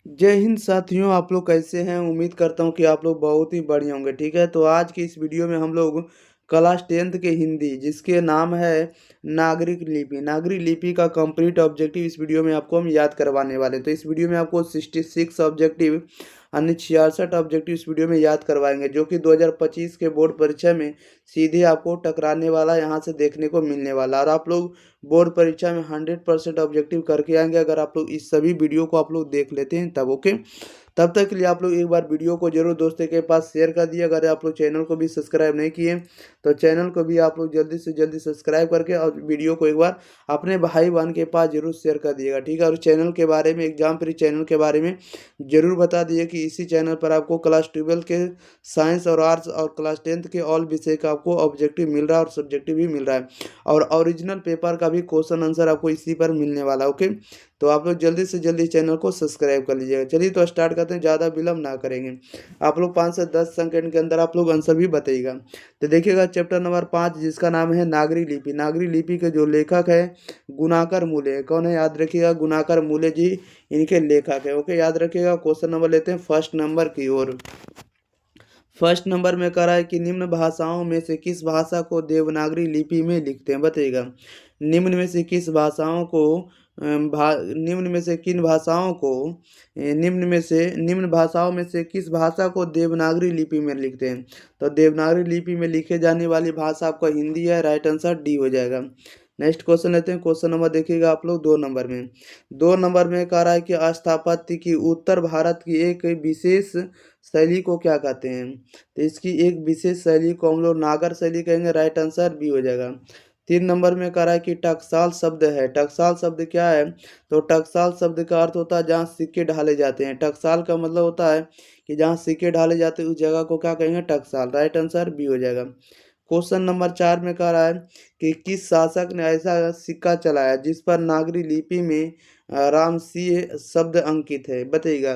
जय हिंद साथियों, आप लोग कैसे हैं? उम्मीद करता हूँ कि आप लोग बहुत ही बढ़िया होंगे। ठीक है, तो आज की इस वीडियो में हम लोग क्लास 10th के हिंदी जिसके नाम है नागरिक लिपि का कंप्लीट ऑब्जेक्टिव इस वीडियो में आपको हम याद करवाने वाले हैं। तो इस वीडियो में आपको 66 ऑब्जेक्टिव यानी 66 ऑब्जेक्टिव इस वीडियो में याद करवाएंगे, जो कि 2025 के बोर्ड परीक्षा में सीधे आपको टकराने वाला यहाँ से देखने को मिलने वाला। और आप लोग बोर्ड परीक्षा में 100% ऑब्जेक्टिव करके आएंगे अगर आप लोग इस सभी वीडियो को आप लोग देख लेते हैं तब। ओके, तब तक के लिए आप लोग एक बार वीडियो को जरूर दोस्तों के पास शेयर कर दिए। अगर आप लोग चैनल को भी सब्सक्राइब नहीं किए तो चैनल को भी आप लोग जल्दी से जल्दी सब्सक्राइब करके और वीडियो को एक बार अपने भाई बहन के पास जरूर शेयर कर दिएगा। ठीक है, और चैनल के बारे में, एग्जाम प्री चैनल के बारे में जरूर बता दिए कि इसी चैनल पर आपको क्लास 12 के साइंस और आर्ट्स और क्लास 10th के ऑल विषय का आपको ऑब्जेक्टिव मिल रहा है और सब्जेक्टिव भी मिल रहा है, और ओरिजिनल पेपर का भी क्वेश्चन आंसर आपको इसी पर मिलने वाला है। ओके, तो आप लोग जल्दी से जल्दी चैनल को सब्सक्राइब कर लीजिएगा। चलिए तो स्टार्ट करते हैं, ज़्यादा विलम्ब ना करेंगे। आप लोग 5 से 10 सेकंड के अंदर आप लोग आंसर भी बताइएगा। तो देखिएगा चैप्टर नंबर 5 जिसका नाम है नागरी लिपि। नागरी लिपि के जो लेखक है गुणाकर मूले। कौन है? याद रखिएगा, गुणाकर मूले जी इनके लेखक है। ओके, याद रखिएगा। क्वेश्चन नंबर लेते हैं फर्स्ट नंबर की ओर। फर्स्ट नंबर में कह रहा है कि निम्न भाषाओं में से किस भाषा को देवनागरी लिपि में लिखते हैं? बताइएगा, निम्न में से किस भाषाओं को निम्न में से किन भाषाओं को निम्न भाषाओं में से किस भाषा को देवनागरी लिपि में लिखते हैं? तो देवनागरी लिपि में लिखे जाने वाली भाषा आपका हिंदी है। राइट आंसर डी हो जाएगा। नेक्स्ट क्वेश्चन लेते हैं। क्वेश्चन नंबर देखिएगा आप लोग 2 नंबर में कह रहा है कि स्थापत्य की उत्तर भारत की एक विशेष शैली को क्या कहते हैं? तो इसकी एक विशेष शैली को हम लोग नागर शैली कहेंगे। राइट आंसर बी हो जाएगा। 3 नंबर में कह रहा है कि टकसाल शब्द है। टकसाल शब्द क्या है? तो टकसाल शब्द का अर्थ होता है जहाँ सिक्के ढाले जाते हैं। टकसाल का मतलब होता है कि जहाँ सिक्के ढाले जाते हैं उस जगह को क्या कहेंगे? टकसाल। राइट आंसर बी हो जाएगा। क्वेश्चन नंबर 4 में कह रहा है कि किस शासक ने ऐसा सिक्का चलाया जिस पर नागरी लिपि में रामसिंह शब्द अंकित है? बताइएगा,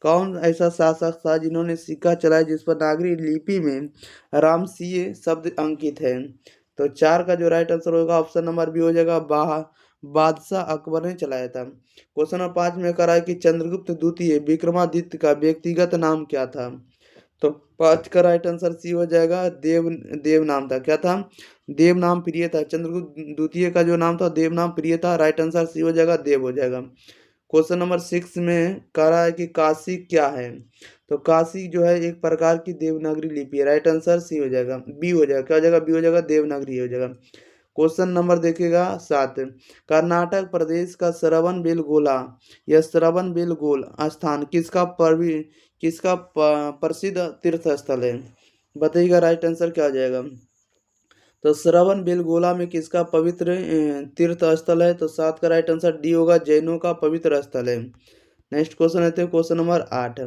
कौन ऐसा शासक था जिन्होंने सिक्का चलाया जिस पर नागरी लिपि में रामसिंह शब्द अंकित है? तो 4 का जो राइट आंसर होगा ऑप्शन नंबर बी हो जाएगा, बादशाह अकबर ने चलाया था। क्वेश्चन नंबर 5 में कह रहा है कि चंद्रगुप्त द्वितीय विक्रमादित्य का व्यक्तिगत नाम क्या था? तो 5 का राइट आंसर सी हो जाएगा, देव नाम था। क्या था? देव नाम प्रिय था। चंद्रगुप्त द्वितीय का जो नाम था देव नाम प्रिय था। राइट आंसर सी हो जाएगा, देव हो जाएगा। क्वेश्चन नंबर 6 में कह रहा है कि काशी क्या है? तो काशी जो है एक प्रकार की देवनागरी लिपि है। राइट आंसर सी हो जाएगा, बी हो जाएगा। क्या हो जाएगा? बी हो जाएगा, देवनागरी हो जाएगा। क्वेश्चन नंबर देखिएगा 7। कर्नाटक प्रदेश का श्रवण बेलगोल स्थान किसका प्रसिद्ध तीर्थ स्थल है? बताइएगा, राइट आंसर क्या हो जाएगा? तो श्रवण बेलगोला में किसका पवित्र तीर्थ स्थल है? तो 7 का राइट आंसर डी होगा, जैनों का पवित्र स्थल है। नेक्स्ट क्वेश्चन लेते हैं, क्वेश्चन नंबर 8।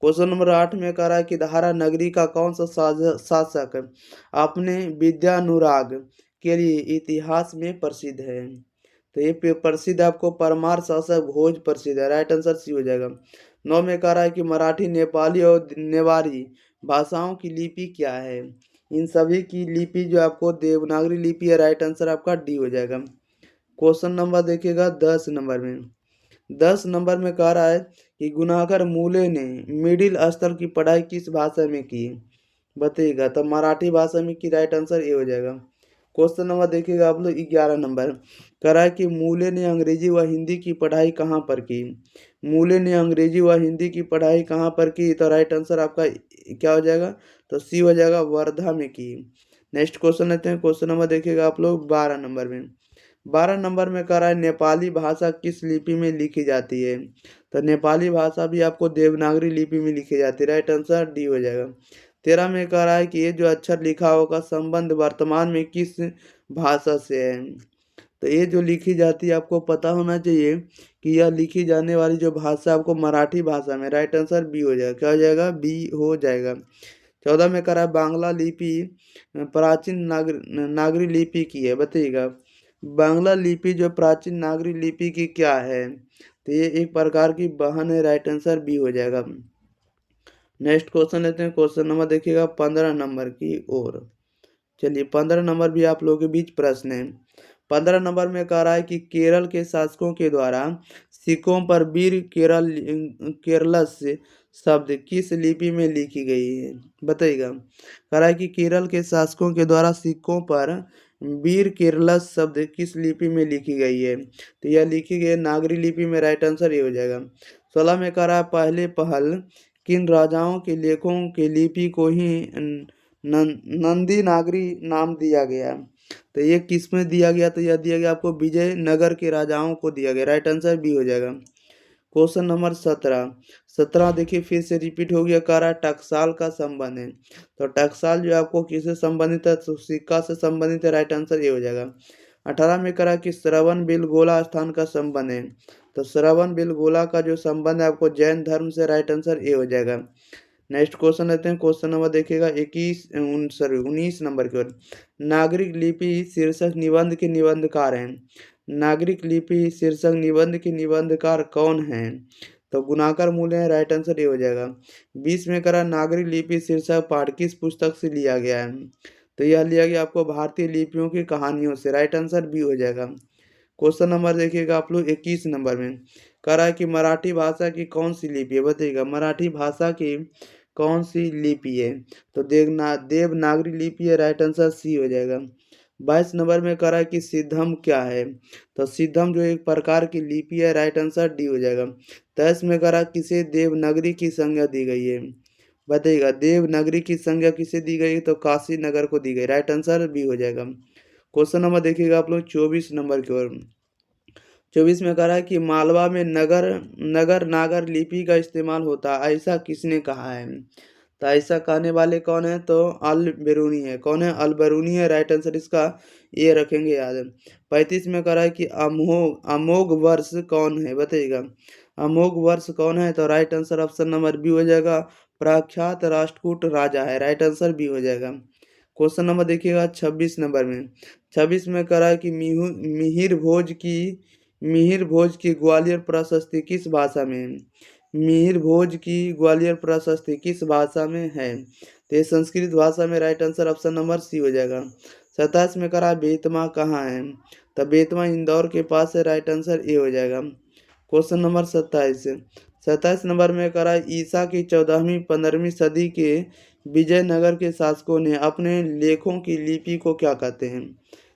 क्वेश्चन नंबर 8 में कह रहा है कि धारा नगरी का कौन सा शासक अपने विद्यानुराग के लिए इतिहास में प्रसिद्ध है? तो ये प्रसिद्ध आपको परमार शासक भोज प्रसिद्ध है। राइट आंसर सी हो जाएगा। 9 में कह रहा है कि मराठी, नेपाली और नेवारी भाषाओं की लिपि क्या है? इन सभी की लिपि जो आपको देवनागरी लिपि है। राइट आंसर आपका डी हो जाएगा। क्वेश्चन नंबर देखिएगा 10 नंबर में कह रहा है कि गुणाकर मूले ने मिडिल स्तर की पढ़ाई किस भाषा में की? बताइएगा, तो मराठी भाषा में की। राइट आंसर ए हो जाएगा। क्वेश्चन नंबर देखिएगा आप लोग 11 नंबर। कह रहा है कि मूले ने अंग्रेजी व हिंदी की पढ़ाई कहाँ पर की? मूले ने अंग्रेजी व हिंदी की पढ़ाई कहाँ पर की? तो राइट आंसर आपका क्या हो जाएगा? तो सी हो जाएगा, वर्धा में की। नेक्स्ट क्वेश्चन लेते हैं। क्वेश्चन नंबर देखिएगा आप लोग 12 नंबर में। 12 नंबर में कह रहा है नेपाली भाषा किस लिपि में लिखी जाती है? तो नेपाली भाषा भी आपको देवनागरी लिपि में लिखी जाती है। राइट आंसर डी हो जाएगा। 13 में कह रहा है कि ये जो अक्षर लिखा होगा संबंध वर्तमान में किस भाषा से है? तो ये जो लिखी जाती है आपको पता होना चाहिए कि यह लिखी जाने वाली जो भाषा आपको मराठी भाषा में। राइट आंसर बी हो जाएगा। क्या हो जाएगा? बी हो जाएगा। 14 में कह रहा है बांग्ला लिपि प्राचीन नागरी लिपि की है। बताइएगा, बांग्ला लिपि जो प्राचीन नागरी लिपि की क्या है? तो ये एक प्रकार की बहन है। राइट आंसर बी हो जाएगा। नेक्स्ट क्वेश्चन लेते हैं। क्वेश्चन नंबर देखिएगा 15 नंबर की ओर। चलिए 15 नंबर भी आप लोगों के बीच प्रश्न है। 15 नंबर में कह रहा है कि केरल के शासकों के द्वारा सिक्कों पर वीर केरलस शब्द किस लिपि में लिखी गई है, बताइएगा। कह रहा है कि केरल के शासकों के द्वारा सिक्कों पर वीर केरलस शब्द किस लिपि में लिखी गई है, तो यह लिखी गई है नागरी लिपि में। राइट आंसर ये हो जाएगा। 16 में कह रहा है पहले पहल किन राजाओं के लेखों के लिपि को ही नंदी नागरी नाम दिया गया, तो ये किस में दिया गया, तो यह दिया गया आपको विजयनगर के राजाओं को दिया गया। राइट आंसर बी हो जाएगा। क्वेश्चन नंबर 17 देखिए फिर से रिपीट हो गया। कह रहा है टकसाल का संबंध है, तो टकसाल जो आपको किससे संबंधित है, तो सिक्का से संबंधित है। राइट आंसर ये हो जाएगा। 18 में कह रहा है कि श्रवण बेलगोला स्थान का संबंध है, तो श्रवण बेलगोला का जो संबंध है आपको जैन धर्म से। राइट आंसर ए हो जाएगा। नेक्स्ट क्वेश्चन लेते हैं। क्वेश्चन नंबर देखिएगा 19 नंबर की ओर। नागरिक लिपि शीर्षक निबंध के निबंधकार हैं। नागरिक लिपि शीर्षक निबंध के निबंधकार कौन हैं, तो गुणाकर मूल्य है। राइट आंसर ये हो जाएगा। 20 में करा नागरिक लिपि शीर्षक पाठ किस पुस्तक से लिया गया है, तो यह लिया गया आपको भारतीय लिपियों की कहानियों से। राइट आंसर बी हो जाएगा। क्वेश्चन नंबर देखिएगा आप लोग 21 नंबर में कह रहा है कि मराठी भाषा की कौन सी लिपि है, बताइएगा। मराठी भाषा की कौन सी लिपि है, तो देवनागरी लिपि है। राइट आंसर सी हो जाएगा। 22 नंबर में कह रहा है कि सिद्धम क्या है, तो सिद्धम जो एक प्रकार की लिपि है। राइट आंसर डी हो जाएगा। 23 में कह रहा है किसे देवनागरी की संज्ञा दी गई है, बताइएगा। देवनागरी की संज्ञा किसे दी गई, तो काशी नगर को दी गई। राइट आंसर बी हो जाएगा। क्वेश्चन नंबर देखिएगा आप लोग 24 नंबर की ओर। 24 में कह रहा है कि मालवा में नगर नगर नागर लिपि का इस्तेमाल होता है, ऐसा किसने कहा है, तो ऐसा कहने वाले कौन है, तो अल बेरूनी है। कौन है, अल बेरूनी है। राइट आंसर इसका ये रखेंगे याद। 35 में कह रहा है कि अमोघ वर्ष कौन है, बताइएगा। अमोघ वर्ष कौन है, तो right answer option number B हो जाएगा। प्रख्यात राष्ट्रकूट राजा है। राइट आंसर बी हो जाएगा। क्वेश्चन नंबर देखिएगा 26 नंबर में। 26 में कह रहा है कि मिहिर भोज की ग्वालियर प्रशस्ति किस भाषा में है, मिहिर भोज की ग्वालियर प्रशस्ति किस भाषा में है, तो ये संस्कृत भाषा में। Right answer option number C हो जाएगा। 27 में करा बेतमा कहाँ है, तो बेतमा इंदौर के पास है। राइट आंसर ए हो जाएगा। क्वेश्चन नंबर 27 नंबर में करा ईसा की 14वीं 15वीं सदी के विजयनगर के शासकों ने अपने लेखों की लिपि को क्या कहते हैं,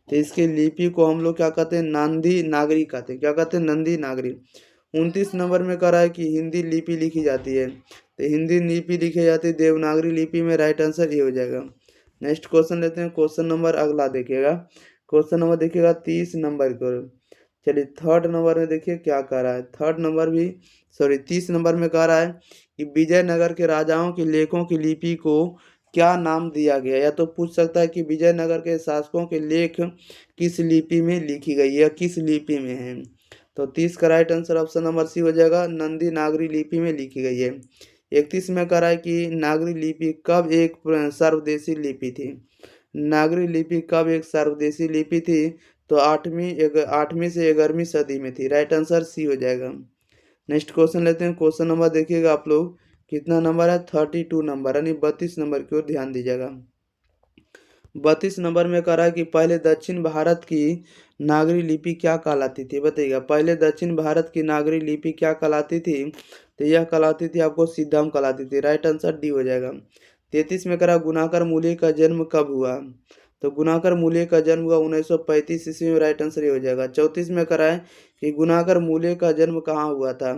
तो इसके लिपि को हम लोग क्या कहते हैं, नंदी नागरी कहते हैं। क्या कहते हैं, नंदी नागरी। 29 नंबर में कह रहा है कि हिंदी लिपि लिखी जाती है, तो हिंदी लिपि लिखी जाती है देवनागरी लिपि में। राइट आंसर ये हो जाएगा। नेक्स्ट क्वेश्चन लेते हैं। क्वेश्चन नंबर अगला देखिएगा। क्वेश्चन नंबर देखिएगा 30 नंबर को। चलिए थर्ड नंबर में देखिए क्या कह रहा है। 30 नंबर में कह रहा है कि विजयनगर के राजाओं के लेखों की लिपि को क्या नाम दिया गया, या तो पूछ सकता है कि विजयनगर के शासकों के लेख किस लिपि में लिखी गई है, किस लिपि में है, तो 30 का right answer option number C हो जाएगा। नंदी नागरी लिपि में लिखी गई है। 31 में कह रहा है कि नागरी लिपि कब एक सर्वदेशी लिपि थी, नागरी लिपि कब एक सर्वदेशी लिपि थी, तो 8वीं से 11वीं सदी में थी। राइट आंसर सी हो जाएगा। नेक्स्ट क्वेश्चन लेते हैं। क्वेश्चन नंबर देखिएगा आप लोग कितना नंबर है, 32 नंबर यानी 32 नंबर की ओर ध्यान दीजिएगा। 32 नंबर में कह रहा है कि पहले दक्षिण भारत की नागरी लिपि क्या कहलाती थी, बताइएगा। पहले दक्षिण भारत की नागरी लिपि क्या कहलाती थी, तो यह कहलाती थी आपको सिद्धम कहलाती थी। राइट आंसर डी हो जाएगा। 33 में कह रहा गुणाकर मूल्य का जन्म कब हुआ, तो गुणाकर मूल्य का जन्म हुआ 1935 ईस्वी में। राइट आंसर ये हो जाएगा। 34 में कह रहा है कि गुणाकर मूल्य का जन्म कहाँ हुआ था,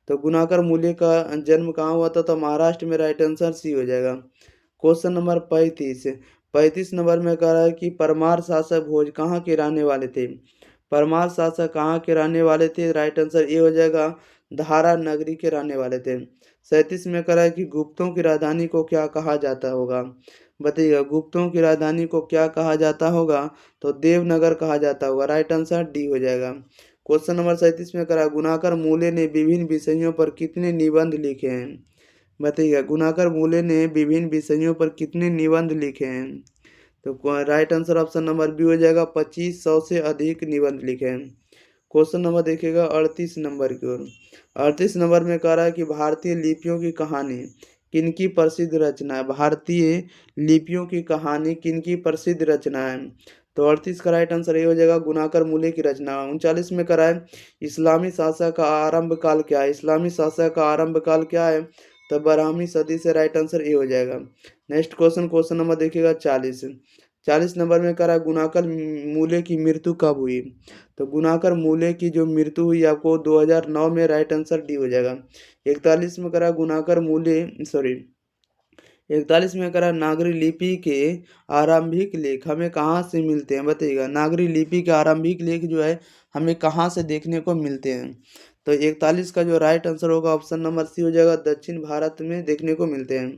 तो गुणाकर मूल्य का जन्म कहाँ हुआ था, तो महाराष्ट्र में। राइट आंसर सी हो जाएगा। क्वेश्चन नंबर 35 नंबर में कह रहा है कि परमार शासक भोज कहाँ के रहने वाले थे, परमार शासक कहाँ के रहने वाले थे। राइट आंसर ये हो जाएगा, धारा नगरी के रहने वाले थे। 37 में कह रहा है कि गुप्तों की राजधानी को क्या कहा जाता होगा, बताइएगा। गुप्तों की राजधानी को क्या कहा जाता होगा, तो देवनगर कहा जाता होगा। राइट आंसर डी हो जाएगा। क्वेश्चन नंबर 37 में करा गुणाकर मूल्य ने विभिन्न विषयों पर कितने निबंध लिखे हैं, बताइएगा। गुणाकर मूल्य ने विभिन्न विषयों पर कितने निबंध लिखे हैं, तो right answer option number B हो जाएगा। 2500 से अधिक निबंध लिखे हैं। क्वेश्चन नंबर देखिएगा 38 नंबर की ओर। 38 नंबर में कह रहा है कि भारतीय लिपियों की कहानी किनकी प्रसिद्ध रचना है, भारतीय लिपियों की कहानी किनकी प्रसिद्ध रचना है, तो 38 का राइट आंसर ये हो जाएगा गुणाकर मूल्य की रचना। 39 में करा है इस्लामी शासक का आरंभ काल क्या है, इस्लामी शासक का आरंभ काल क्या है, तो 12वीं सदी से राइट आंसर ये हो जाएगा। नेक्स्ट क्वेश्चन, क्वेश्चन नंबर देखिएगा 40। 40 नंबर में करा गुणाकर मूल्य की मृत्यु कब हुई, तो गुणाकर मूल्य की जो मृत्यु हुई आपको 2009 में, राइट आंसर डी हो जाएगा। 41 में करा गुणाकर मूल्य, सॉरी 41 में करा नागरी लिपि के आरंभिक लेख हमें कहाँ से मिलते हैं, बताइएगा। नागरी लिपि के आरंभिक लेख जो है हमें कहाँ से देखने को मिलते हैं, तो 41 का जो राइट आंसर होगा ऑप्शन नंबर सी हो जाएगा, दक्षिण भारत में देखने को मिलते हैं।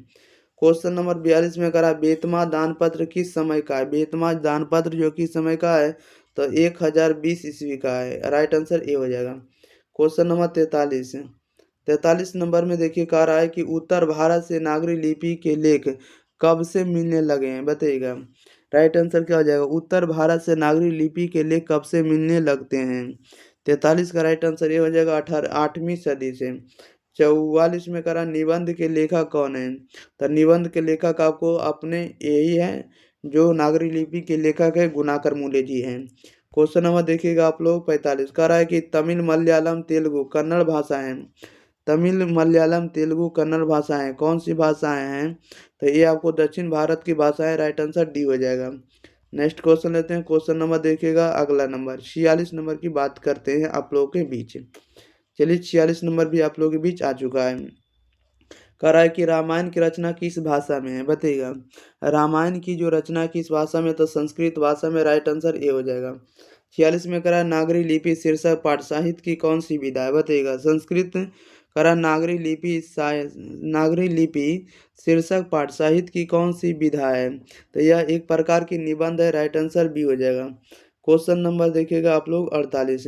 क्वेश्चन नंबर 42 में करा बेतमा दानपत्र किस समय का है, बेतमा दानपत्र जो किस समय का है, तो 1020 ईस्वी का है, राइट आंसर ए हो जाएगा। क्वेश्चन नंबर 43, 43 नंबर में देखिए कह रहा है कि उत्तर भारत से नागरी लिपि के लेख कब से मिलने लगे हैं, बताइएगा। राइट आंसर क्या हो जाएगा, उत्तर भारत से नागरी लिपि के लेख कब से मिलने लगते हैं। 43 का राइट आंसर ये हो जाएगा 8वीं सदी से। 44 में करा निबंध के लेखक कौन है, तो निबंध के लेखक आपको अपने यही है जो नागरी लिपि के लेखक है गुणाकर मूल्य जी हैं। क्वेश्चन नंबर देखिएगा आप लोग 45 कह रहा है कि तमिल मलयालम तेलुगु कन्नड़ भाषा है, तमिल मलयालम तेलुगु कन्नड़ भाषाएं कौन सी भाषाएं हैं, तो ये आपको दक्षिण भारत की भाषा है, राइट आंसर डी हो जाएगा। नेक्स्ट क्वेश्चन लेते हैं, क्वेश्चन नंबर देखिएगा अगला नंबर 46 नंबर की बात करते हैं आप लोगों के बीच। चलिए 46 नंबर भी आप लोगों के बीच आ चुका है। कह रहा है कि रामायण की रचना किस भाषा में है, बताइएगा। रामायण की जो रचना किस भाषा में, तो संस्कृत भाषा में, राइट आंसर ए हो जाएगा। 46 में करा नागरी लिपि शीर्षक पाठ साहित्य की कौन सी विधा है, बताइएगा। संस्कृत करा नागरी लिपि नागरी लिपि शीर्षक पाठ साहित्य की कौन सी विधा है, तो यह एक प्रकार की निबंध है, राइट आंसर बी हो जाएगा। क्वेश्चन नंबर देखिएगा आप लोग 48।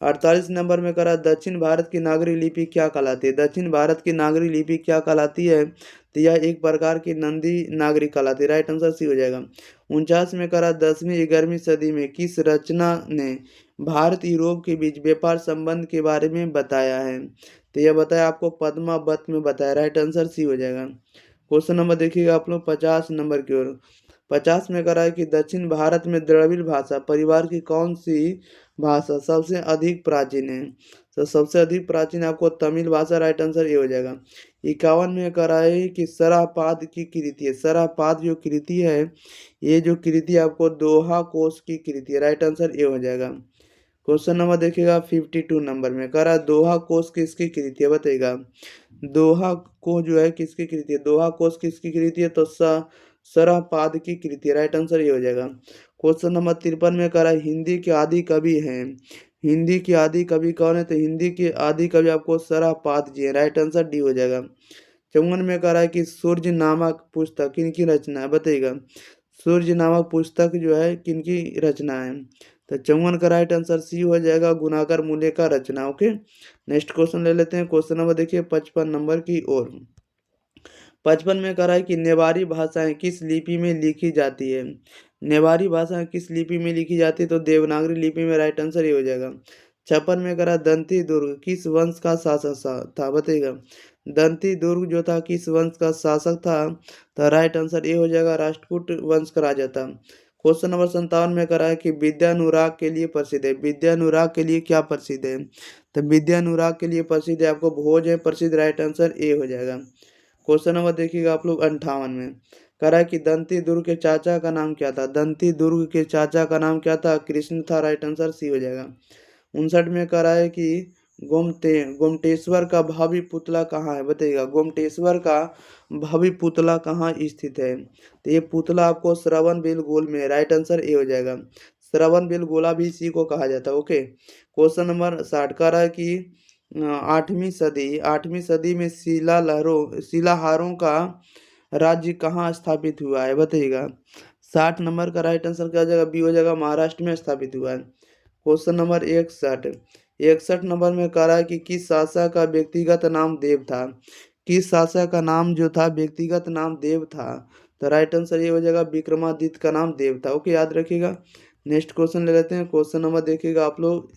48 नंबर में करा दक्षिण भारत की नागरी लिपि क्या कहलाती है, दक्षिण भारत की नागरी लिपि क्या कहलाती है, तो यह एक प्रकार की नंदी नागरी कहलाती है, राइट आंसर सी हो जाएगा। 49 में करा 10वीं 11वीं सदी में किस रचना ने भारत यूरोप के बीच व्यापार संबंध के बारे में बताया है, तो यह बताया आपको पद्मावत में बताया, राइट आंसर सी हो जाएगा। क्वेश्चन नंबर देखिएगा आप लोग 50 नंबर की ओर। 50 में करा है कि दक्षिण भारत में द्रविड़ भाषा परिवार की कौन सी भाषा सबसे अधिक प्राचीन है, तो सबसे अधिक प्राचीन आपको तमिल भाषा, राइट आंसर ये हो जाएगा। 51 में करा है कि सरापाद की कृति है, सरापाद जो कृति है ये जो कृति आपको दोहा कोश की कृति है, राइट आंसर ये हो जाएगा। क्वेश्चन नंबर देखिएगा 52 नंबर में कह रहा है दोहा कोश किसकी कृति है, बताइएगा। दोहा को जो है किसकी कृति है, दोहा कोश किसकी कृति है, तो सरहपाद की कृति है, राइट आंसर ये हो जाएगा। क्वेश्चन नंबर 53 में कह रहा है हिंदी के आदि कवि हैं, हिंदी के आदि कवि कौन है, तो हिंदी के आदि कवि आपको सरहपाद जी है, राइट आंसर डी हो जाएगा। 54 में कह रहा है कि सूर्य नामक पुस्तक किनकी रचना है, बताइएगा। सूर्य नामक पुस्तक जो है किनकी रचना है, तो 54 का राइट आंसर सी हो जाएगा गुणाकर मूल्य का रचना। ओके, नेक्स्ट क्वेश्चन ले लेते हैं, क्वेश्चन नंबर देखिए 55 नंबर की ओर। 55 में कह रहा है कि नेवारी भाषाएं किस लिपि में लिखी जाती है, नेवारी भाषाएं किस लिपि में लिखी जाती है, तो देवनागरी लिपि में, राइट आंसर ये हो जाएगा। 56 में कह रहा है दंती दुर्ग किस वंश का शासक था, बताइएगा। दंती दुर्ग जो था किस वंश का शासक था, तो राइट आंसर ये हो जाएगा राष्ट्रकूट वंश का राजा था। क्वेश्चन नंबर 57 में करा है कि विद्यानुराग के लिए प्रसिद्ध है, विद्यानुराग के लिए क्या प्रसिद्ध है, तो विद्यानुराग के लिए प्रसिद्ध है आपको भोज है प्रसिद्ध, राइट आंसर ए हो जाएगा। क्वेश्चन नंबर देखिएगा आप लोग 58 में कह रहा है कि दंती दुर्ग के चाचा का नाम क्या था, दंती दुर्ग के चाचा का नाम क्या था, कृष्ण था, राइट आंसर सी हो जाएगा। 59 में कह रहा है कि गोमटेश्वर का भव्य पुतला कहाँ है, बताइएगा। गोमटेश्वर का भव्य पुतला कहाँ स्थित है, तो ये पुतला आपको श्रवण बेलगोल में है, राइट आंसर ए हो जाएगा। श्रवण बेलगोला भी इसी को कहा जाता है। ओके, क्वेश्चन नंबर 60 कह रहा है कि 8वीं सदी में शिलाहारों का राज्य कहाँ स्थापित हुआ है, बताइएगा। 60 नंबर का राइट आंसर क्या हो जाएगा, बी हो जाएगा, महाराष्ट्र में स्थापित हुआ है। क्वेश्चन नंबर 61 नंबर में कह रहा है कि किस शासक का व्यक्तिगत नाम देव था, किस शासक का नाम जो था व्यक्तिगत नाम देव था, तो राइट आंसर ये हो जाएगा विक्रमादित्य का नाम देव था। ओके, याद रखिएगा। नेक्स्ट क्वेश्चन ले लेते हैं, क्वेश्चन नंबर देखिएगा आप लोग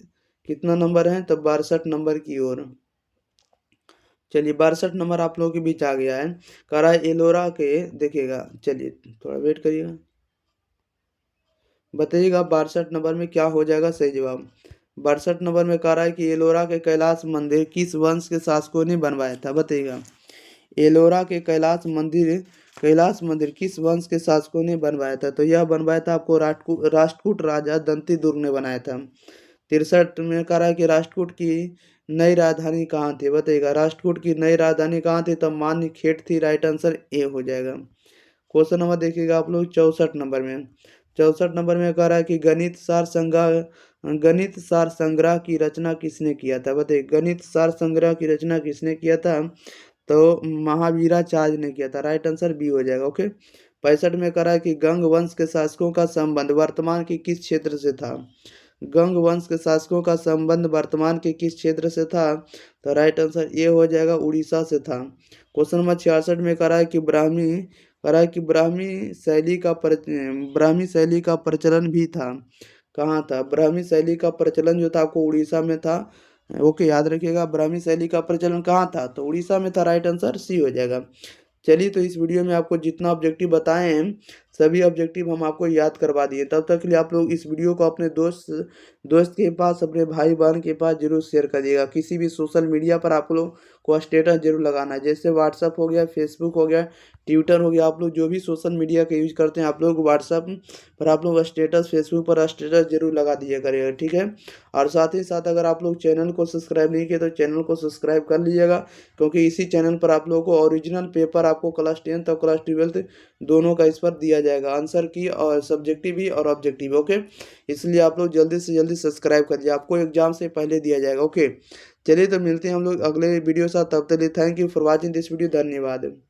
कितना नंबर है, तो 62 नंबर की ओर। चलिए 62 नंबर आप लोगों के बीच आ गया है। कह रहा है एलोरा के, देखिएगा, चलिए थोड़ा वेट करिएगा। बताइएगा 62 नंबर में क्या हो जाएगा सही जवाब। 62 नंबर में कह रहा है कि एलोरा के कैलाश मंदिर किस वंश के शासकों ने बनवाया था, बताइएगा। एलोरा के कैलाश मंदिर किस वंश के शासकों ने बनवाया था, तो यह बनवाया था आपको राष्ट्रकूट राजा दंती दुर्ग ने बनाया था। 63 में कह रहा है कि राष्ट्रकूट की नई राजधानी कहाँ थी, बताइएगा। राष्ट्रकूट की नई राजधानी कहाँ थी, तो मान्य खेट थी। राइट आंसर ए हो जाएगा। क्वेश्चन नंबर देखिएगा आप लोग 64 नंबर में। 64 नंबर में कह रहा है कि गणित सार संग्रह की रचना किसने किया था, बताइए। गणित सार संग्रह की रचना किसने किया था, तो महावीराचार्य ने किया था। राइट आंसर बी हो जाएगा। ओके। 65 में कह रहा है कि गंग वंश के शासकों का संबंध वर्तमान के किस क्षेत्र से था। गंग वंश के शासकों का संबंध वर्तमान के किस क्षेत्र से था, तो राइट आंसर ए हो जाएगा, उड़ीसा से था। क्वेश्चन नंबर 66 में कह रहा है कि ब्राह्मी शैली का प्रचलन भी था। कहाँ था ब्राह्मी शैली का प्रचलन, जो था आपको उड़ीसा में था। ओके, याद रखिएगा ब्राह्मी शैली का प्रचलन कहाँ था, तो उड़ीसा में था। राइट आंसर सी हो जाएगा। चलिए, तो इस वीडियो में आपको जितना ऑब्जेक्टिव बताए हैं सभी ऑब्जेक्टिव हम आपको याद करवा दिए। तब तक के लिए आप लोग इस वीडियो को अपने दोस्त के पास, अपने भाई बहन के पास जरूर शेयर करिएगा। किसी भी सोशल मीडिया पर आप लोग को स्टेटस जरूर लगाना है, जैसे व्हाट्सअप हो गया, फेसबुक हो गया, ट्विटर हो गया। आप लोग जो भी सोशल मीडिया का यूज करते हैं, आप लोग व्हाट्सअप पर आप लोग स्टेटस, फेसबुक पर स्टेटस जरूर लगा दिया करिएगा, ठीक है। और साथ ही साथ अगर आप लोग चैनल को सब्सक्राइब नहीं किए तो चैनल को सब्सक्राइब कर लीजिएगा, क्योंकि इसी चैनल पर आप लोगों को ओरिजिनल पेपर आपको क्लास 10th और क्लास 12th दोनों का इस पर दिया जाएगा, आंसर की और सब्जेक्टिव भी और ऑब्जेक्टिव। ओके, इसलिए आप लोग जल्दी से जल्दी सब्सक्राइब करिए, आपको एग्जाम से पहले दिया जाएगा। ओके, चलिए तो मिलते हैं हम लोग अगले वीडियो के साथ। तब तक के लिए thank you for watching this video. धन्यवाद।